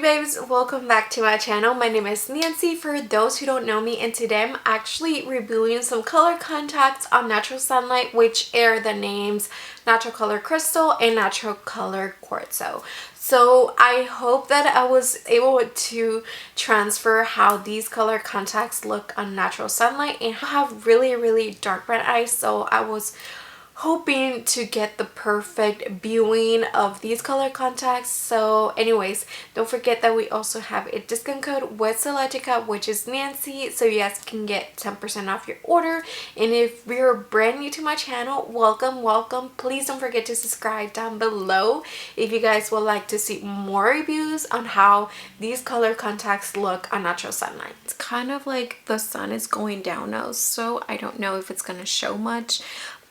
babes, welcome back to my channel. My name is Nancy for those who don't know me, and today I'm actually reviewing some color contacts on Natural Sunlight, which are the names Natural Color Crystal and Natural Color Quartzo. So I hope that I was able to transfer how these color contacts look on Natural Sunlight, and I have really dark brown eyes, so I was hoping to get the perfect viewing of these color contacts. So anyways, don't forget that we also have a discount code with Solotica, which is Nancy, so you guys can get 10% off your order. And if you're brand new to my channel, welcome. Please don't forget to subscribe down below if you guys would like to see more reviews on how these color contacts look on Natural Sunlight. It's kind of like the sun is going down now, so I don't know if it's gonna show much,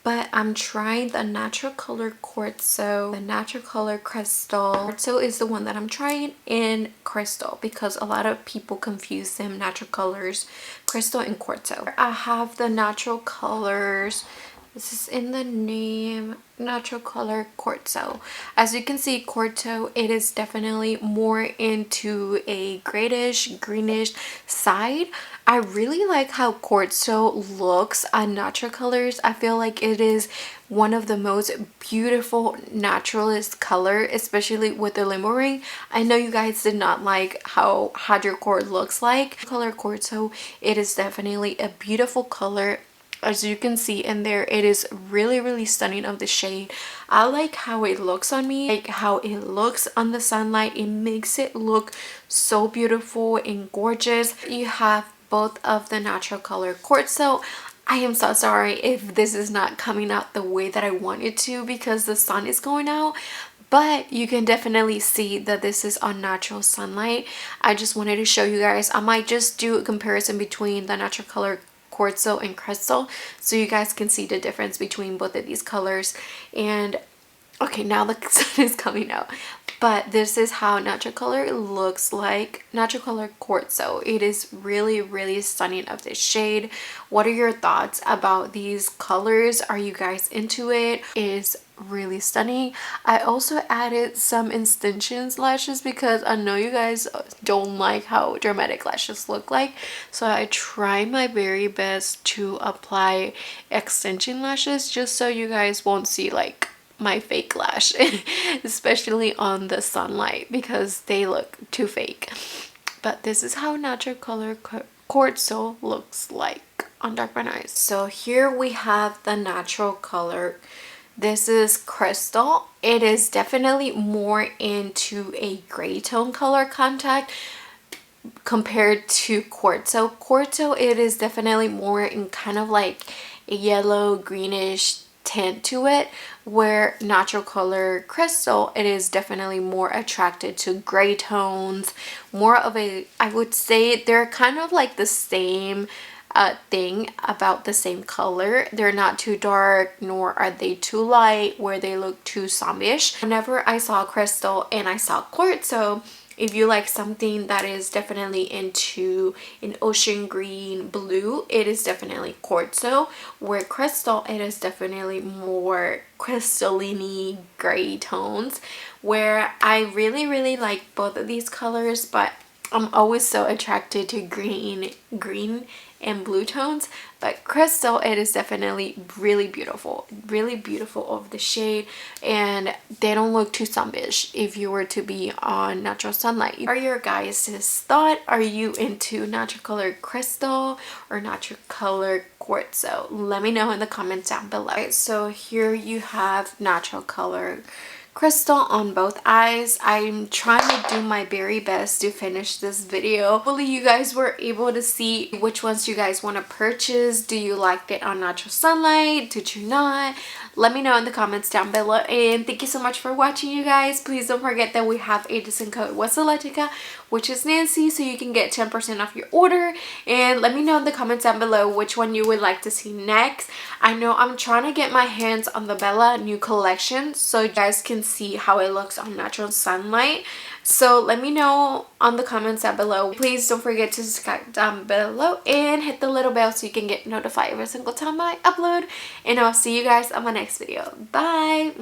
but I'm trying the Natural Color Quartzo, the Natural Color Crystal. Quartzo is the one that I'm trying in Crystal because a lot of people confuse them, Natural Colors, Crystal and Quartzo. I have the Natural Colors. This is in the name, Natural Color Quartzo. As you can see, Quartzo, it is definitely more into a grayish, greenish side. I really like how Quartzo looks on Natural Colors. I feel like it is one of the most beautiful naturalist color, especially with the limo ring. I know you guys did not like how hydrocore looks like. Color Quartzo, it is definitely a beautiful color. As you can see in there, it is really stunning of the shade. I like how it looks on me, like how it looks on the sunlight. It makes it look so beautiful and gorgeous. You have both of the Natural Color Quartzo. I am so sorry if this is not coming out the way that I want it to because the sun is going out, but you can definitely see that this is on Natural Sunlight. I just wanted to show you guys. I might just do a comparison between the Natural Color Quartzo and Crystal so you guys can see the difference between both of these colors. And okay, now the sun is coming out, but this is how Natural Color looks like. Natural Color Quartzo, it is really stunning of this shade. What are your thoughts about these colors? Are you guys into it? It is really stunning. I also added some extensions lashes because I know you guys don't like how dramatic lashes look like, so I try my very best to apply extension lashes just so you guys won't see like my fake lash especially on the sunlight because they look too fake. But this is how Natural Color Quartzo looks like on dark brown eyes. So here we have the Natural Color. This is Crystal. It is definitely more into a gray tone color contact compared to Quartzo. Quartzo, it is definitely more in kind of like a yellow greenish tint to it, where Natural Color Crystal, it is definitely more attracted to gray tones, more of a, I would say they're kind of like the same thing, about the same color. They're not too dark nor are they too light where they look too zombie-ish. Whenever I saw Crystal and I saw Quartzo, if you like something that is definitely into an ocean green blue, it is definitely Quartzo. Where Crystal, it is definitely more crystalline gray tones, where I really like both of these colors, but I'm always so attracted to green and blue tones. But Crystal, it is definitely really beautiful of the shade, and they don't look too zombie-ish if you were to be on Natural Sunlight. Are your guys' thought? Are you into Natural Color Crystal or Natural Color Quartzo? Let me know in the comments down below. So here you have Natural Color Crystal on both eyes. I'm trying to do my very best to finish this video. Hopefully you guys were able to see which ones you guys want to purchase. Do you like it on Natural Sunlight? Did you not? Let me know in the comments down below, and thank you so much for watching, you guys. Please don't forget that we have a discount code with Solotica, which is Nancy, so you can get 10% off your order. And let me know in the comments down below which one you would like to see next. I know I'm trying to get my hands on the Bella new collection so you guys can see how it looks on Natural Sunlight. So let me know on the comments down below. Please don't forget to subscribe down below and hit the little bell so you can get notified every single time I upload. And I'll see you guys on my next video. Bye!